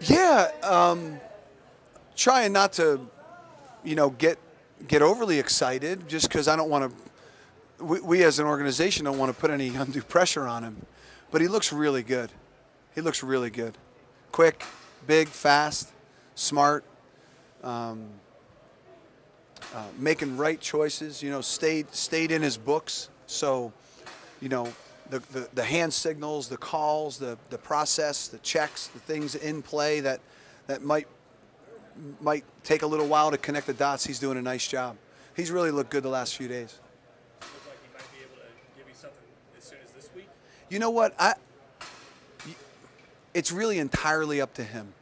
Yeah, trying not to, get overly excited just because I don't want to. We as an organization don't want to put any undue pressure on him, but he looks really good. He looks really good, quick, big, fast, smart, making right choices. Stayed in his books. So, you know, the hand signals, the calls, the process, the checks, the things in play that might take a little while to connect the dots. He's doing a nice job. He's really looked good the last few days. Look like he might be able to give you something as soon as this week. You know what? It's really entirely up to him.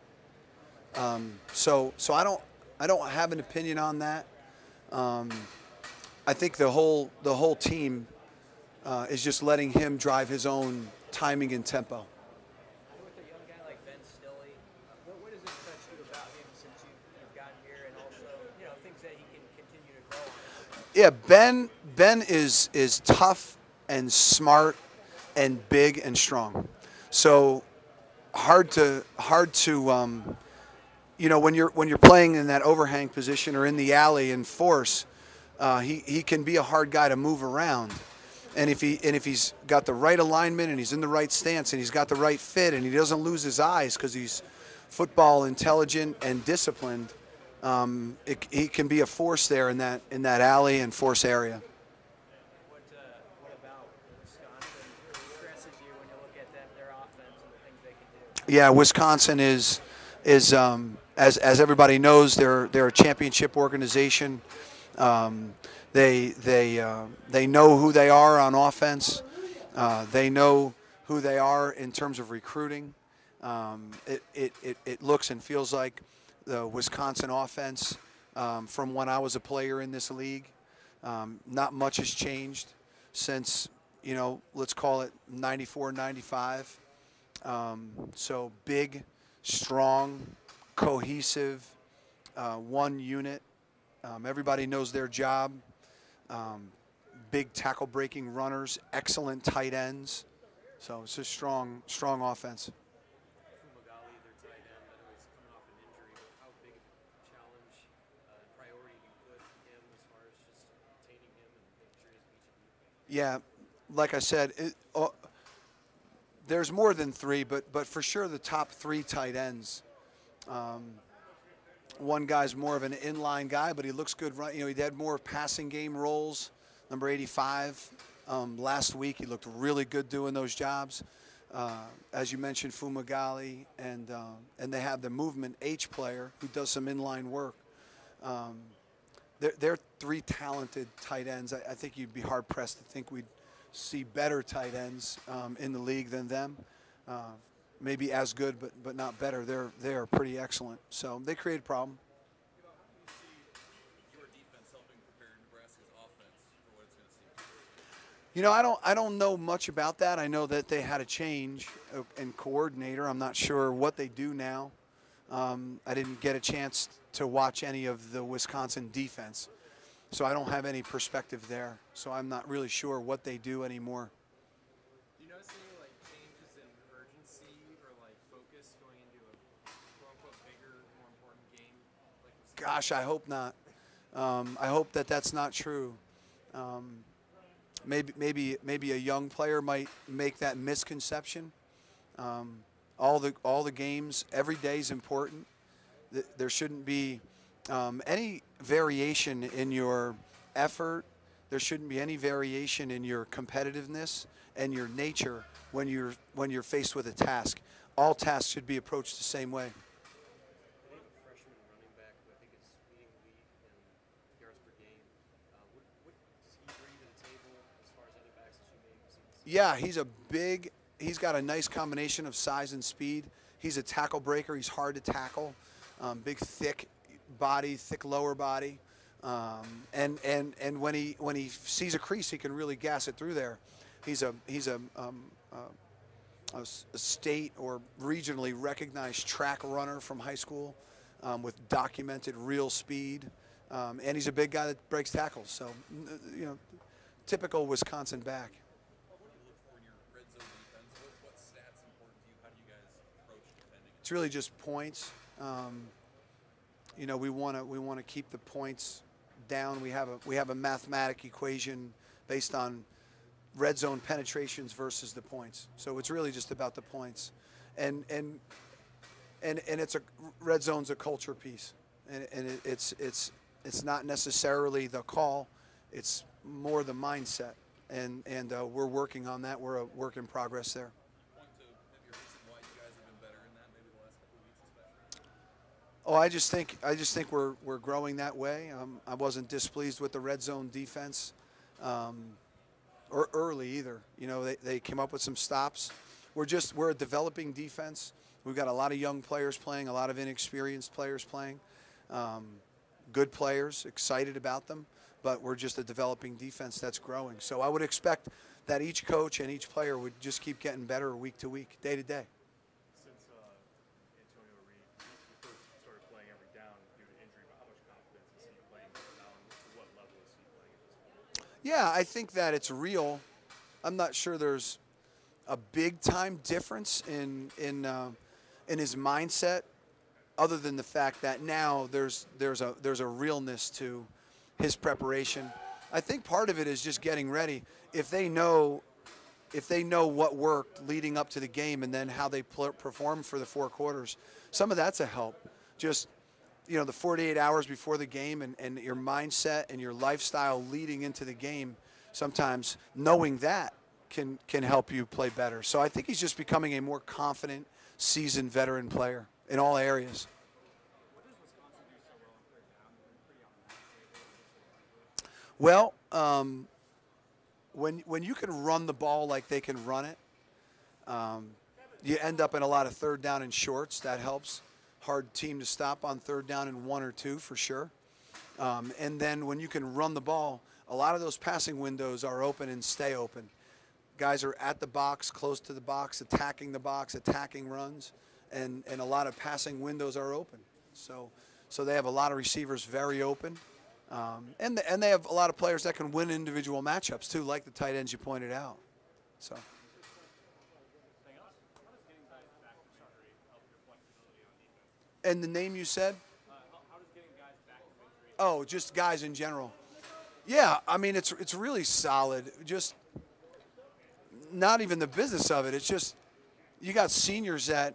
So I don't have an opinion on that. I think the whole team is just letting him drive his own timing and tempo. With a young guy like Ben Stilley, what has impressed you about him since you've gotten here, and also things that he can continue to grow on? Yeah, Ben is tough and smart and big and strong. So hard to when you're playing in that overhang position or in the alley in force, he can be a hard guy to move around. And if he's got the right alignment and he's in the right stance and he's got the right fit and he doesn't lose his eyes because he's football intelligent and disciplined, he can be a force there in that alley and force area. What about Wisconsin impresses you when you look at them, their offense and the things they can do? Yeah, Wisconsin is as everybody knows, they're a championship organization. They know who they are on offense. They know who they are in terms of recruiting. It looks and feels like the Wisconsin offense from when I was a player in this league. Not much has changed since, let's call it 94, 95. So big, strong, cohesive, one unit. Everybody knows their job. Big tackle breaking runners, excellent tight ends. So it's a strong offense. Fumagalli, their tight end, I know he's coming off an injury, but how big of a challenge and priority do you put him as far as just containing him and making sure he's beat you? Yeah, like I said, there's more than three, but for sure the top three tight ends. One guy's more of an inline guy, but he looks good. He had more passing game roles. Number 85. Last week he looked really good doing those jobs. As you mentioned, Fumagalli, and they have the movement H player who does some inline work. They're three talented tight ends. I think you'd be hard pressed to think we'd see better tight ends in the league than them. Maybe as good, but not better. They're pretty excellent. So they create a problem. Do you see your defense helping prepare Nebraska's offense for what it's going to see? I don't know much about that. I know that they had a change in coordinator. I'm not sure what they do now. I didn't get a chance to watch any of the Wisconsin defense, so I don't have any perspective there. So I'm not really sure what they do anymore. Do you notice any changes in urgency or focus going into a quote unquote bigger, more important game? Gosh, I hope not. I hope that's not true. Maybe a young player might make that misconception. All the games, every day is important. There shouldn't be any variation in your effort. There shouldn't be any variation in your competitiveness and your nature when you're faced with a task. All tasks should be approached the same way. They have a freshman running back who I think is leading the league in yards per game. What does he bring to the table as far as other backs that you may have seen? Yeah, he's got a nice combination of size and speed. He's a tackle breaker. He's hard to tackle. Big, thick body, thick lower body. And when he sees a crease, he can really gas it through there. He's a state or regionally recognized track runner from high school with documented real speed. And he's a big guy that breaks tackles. So, typical Wisconsin back. What do you look for in your red zone defense? What stats important to you? How do you guys approach defending it? It's really just points. You know, we want to keep the points down. We have a mathematic equation based on red zone penetrations versus the points. So it's really just about the points, and it's a red zone's a culture piece, and it's not necessarily the call, it's more the mindset, and we're working on that. We're a work in progress there. Point to maybe a reason why you guys have been better in that, maybe the last couple of weeks especially. Oh, I just think we're growing that way. I wasn't displeased with the red zone defense, or early either. You know, they came up with some stops. We're a developing defense. We've got a lot of young players playing, a lot of inexperienced players playing, good players, excited about them. But we're just a developing defense that's growing. So I would expect that each coach and each player would just keep getting better week to week, day to day. Since Antonio Reed first started playing every down due to injury, but how much confidence is he playing now, and to what level is he playing at this point? Yeah, I think that it's real. I'm not sure there's a big time difference in his mindset, other than the fact that now there's a realness to his preparation. I think part of it is just getting ready. If they know what worked leading up to the game and then how they perform for the 4 quarters, some of that's a help. Just, you know, the 48 hours before the game and your mindset and your lifestyle leading into the game, sometimes knowing that can help you play better. So I think he's just becoming a more confident, seasoned veteran player in all areas. Well, when you can run the ball like they can run it, you end up in a lot of third down and shorts. That helps. Hard team to stop on third down and 1 or 2 for sure. And then when you can run the ball, a lot of those passing windows are open and stay open. Guys are at the box, close to the box, attacking runs, and a lot of passing windows are open. So they have a lot of receivers very open. And they have a lot of players that can win individual matchups too, like the tight ends you pointed out. So. And the name you said? Oh, just guys in general. Yeah, I mean it's really solid. Just not even the business of it. It's just you got seniors that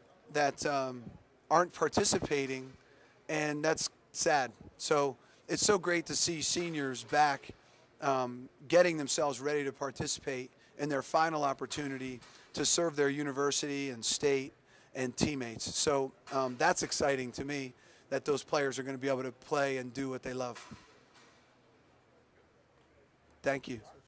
aren't participating, and that's sad. So it's so great to see seniors back getting themselves ready to participate in their final opportunity to serve their university and state and teammates. So that's exciting to me that those players are going to be able to play and do what they love. Thank you.